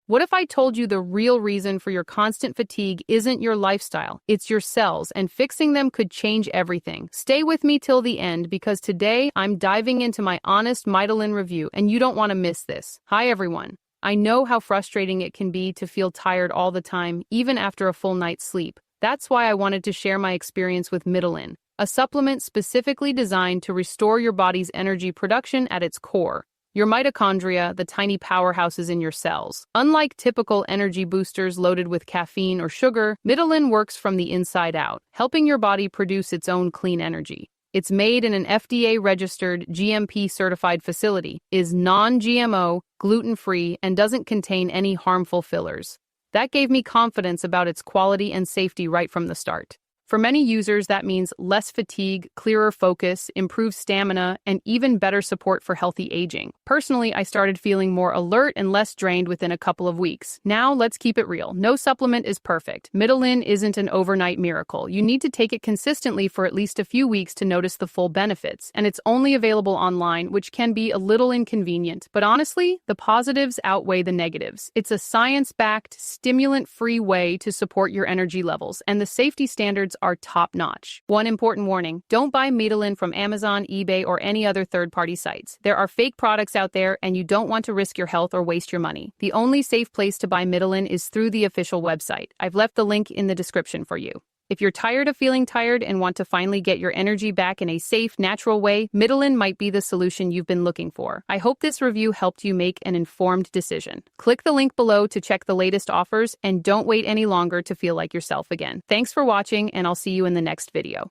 What if I told you the real reason for your constant fatigue isn't your lifestyle, it's your cells, and fixing them could change everything? Stay with me till the end because today I'm diving into my honest Mitolyn review and you don't want to miss this. Hi everyone. I know how frustrating it can be to feel tired all the time, even after a full night's sleep. That's why I wanted to share my experience with Mitolyn, a supplement specifically designed to restore your body's energy production at its core. Your mitochondria, the tiny powerhouses in your cells. Unlike typical energy boosters loaded with caffeine or sugar, Mitolyn works from the inside out, helping your body produce its own clean energy. It's made in an FDA-registered, GMP-certified facility, is non-GMO, gluten-free, and doesn't contain any harmful fillers. That gave me confidence about its quality and safety right from the start. For many users, that means less fatigue, clearer focus, improved stamina, and even better support for healthy aging. Personally, I started feeling more alert and less drained within a couple of weeks. Now, let's keep it real. No supplement is perfect. Mitolyn isn't an overnight miracle. You need to take it consistently for at least a few weeks to notice the full benefits, and it's only available online, which can be a little inconvenient. But honestly, the positives outweigh the negatives. It's a science-backed, stimulant-free way to support your energy levels, and the safety standards are top-notch. One important warning: don't buy Mitolyn from Amazon, eBay, or any other third-party sites. There are fake products out there, and you don't want to risk your health or waste your money. The only safe place to buy Mitolyn is through the official website. I've left the link in the description for you. If you're tired of feeling tired and want to finally get your energy back in a safe, natural way, Mitolyn might be the solution you've been looking for. I hope this review helped you make an informed decision. Click the link below to check the latest offers, and don't wait any longer to feel like yourself again. Thanks for watching, and I'll see you in the next video.